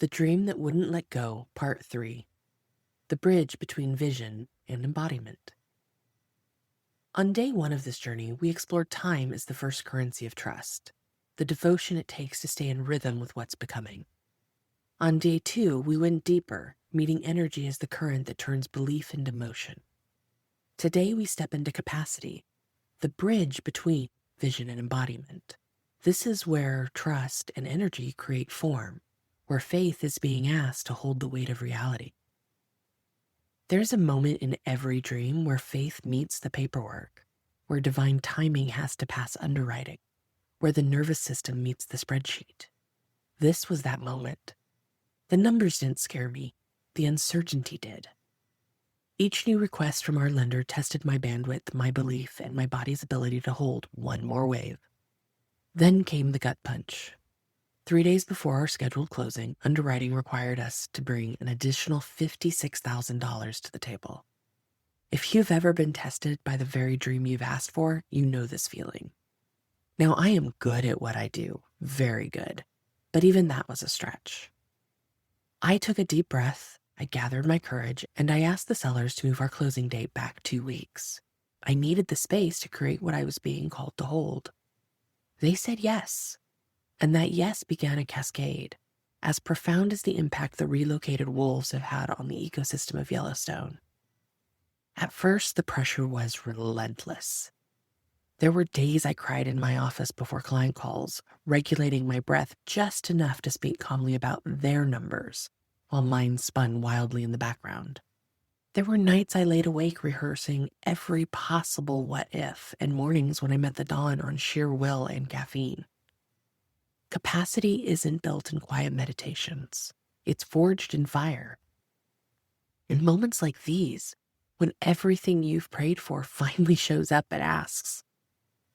The Dream That Wouldn't Let Go, Part 3. The Bridge Between Vision and Embodiment. On day one of this journey, we explored time as the first currency of trust, the devotion it takes to stay in rhythm with what's becoming. On day two, we went deeper, meeting energy as the current that turns belief into motion. Today, we step into capacity, the bridge between vision and embodiment. This is where trust and energy create form, where faith is being asked to hold the weight of reality. There's a moment in every dream where faith meets the paperwork, where divine timing has to pass underwriting, where the nervous system meets the spreadsheet. This was that moment. The numbers didn't scare me, the uncertainty did. Each new request from our lender tested my bandwidth, my belief, and my body's ability to hold one more wave. Then came the gut punch. 3 days before our scheduled closing, underwriting required us to bring an additional $56,000 to the table. If you've ever been tested by the very dream you've asked for, you know this feeling. Now, I am good at what I do, very good, but even that was a stretch. I took a deep breath, I gathered my courage, and I asked the sellers to move our closing date back 2 weeks. I needed the space to create what I was being called to hold. They said yes. And that yes began a cascade, as profound as the impact the relocated wolves have had on the ecosystem of Yellowstone. At first, the pressure was relentless. There were days I cried in my office before client calls, regulating my breath just enough to speak calmly about their numbers, while mine spun wildly in the background. There were nights I laid awake rehearsing every possible what if, and mornings when I met the dawn on sheer will and caffeine. Capacity isn't built in quiet meditations. It's forged in fire. In moments like these, when everything you've prayed for finally shows up and asks,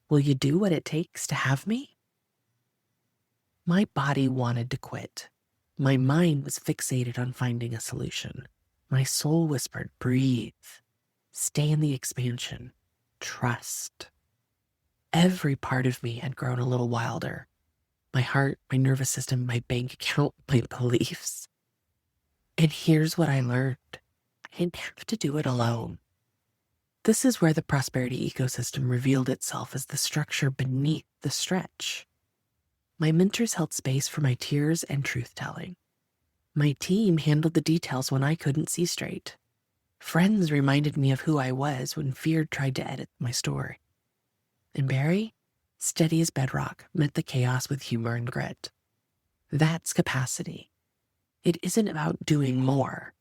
"Will you do what it takes to have me?" My body wanted to quit. My mind was fixated on finding a solution. My soul whispered, "Breathe. Stay in the expansion. Trust." Every part of me had grown a little wilder. My heart, my nervous system, my bank account, my beliefs. And here's what I learned. I didn't have to do it alone. This is where the prosperity ecosystem revealed itself as the structure beneath the stretch. My mentors held space for my tears and truth-telling. My team handled the details when I couldn't see straight. Friends reminded me of who I was when fear tried to edit my story. And Barry, steady as bedrock, met the chaos with humor and grit. That's capacity. It isn't about doing more.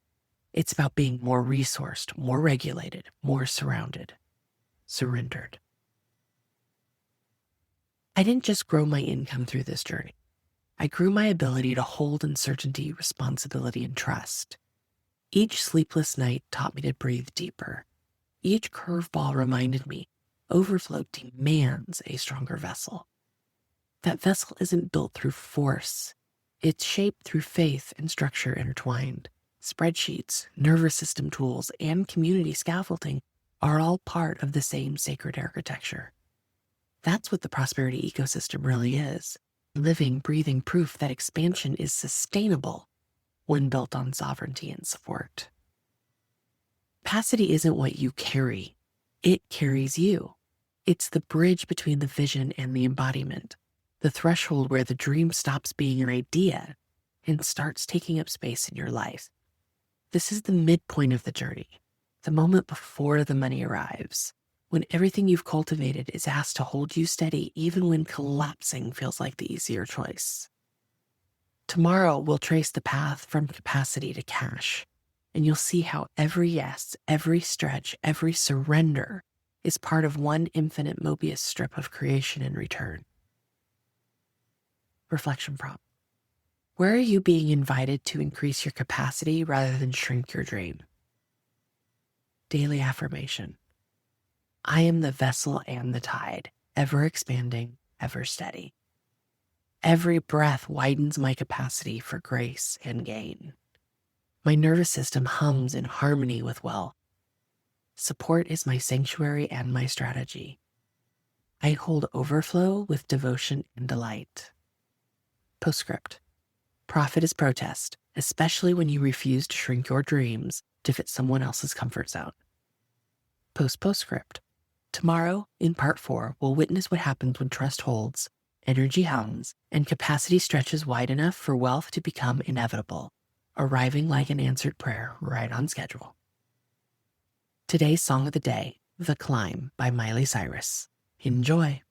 It's about being more resourced, more regulated, more surrendered. I didn't just grow my income through this journey. I grew my ability to hold uncertainty, responsibility, and trust. Each sleepless night taught me to breathe deeper. Each curveball reminded me overflow demands a stronger vessel. That vessel isn't built through force. It's shaped through faith and structure intertwined. Spreadsheets, nervous system tools, and community scaffolding are all part of the same sacred architecture. That's what the prosperity ecosystem really is. Living, breathing proof that expansion is sustainable when built on sovereignty and support. Capacity isn't what you carry. It carries you. It's the bridge between the vision and the embodiment, the threshold where the dream stops being an idea and starts taking up space in your life. This is the midpoint of the journey, the moment before the money arrives, when everything you've cultivated is asked to hold you steady even when collapsing feels like the easier choice. Tomorrow, we'll trace the path from capacity to cash, and you'll see how every yes, every stretch, every surrender is part of one infinite Mobius strip of creation and return. Reflection prompt. Where are you being invited to increase your capacity rather than shrink your dream? Daily affirmation. I am the vessel and the tide, ever expanding, ever steady. Every breath widens my capacity for grace and gain. My nervous system hums in harmony with wealth. Support is my sanctuary and my strategy. I hold overflow with devotion and delight. Postscript. Profit is protest. especially when you refuse to shrink your dreams to fit someone else's comfort zone. Postscript. Tomorrow, in part 4, we'll witness what happens when trust holds, energy hums, and capacity stretches wide enough for wealth to become inevitable, arriving like an answered prayer right on schedule. Today's song of the day, The Climb by Miley Cyrus. Enjoy.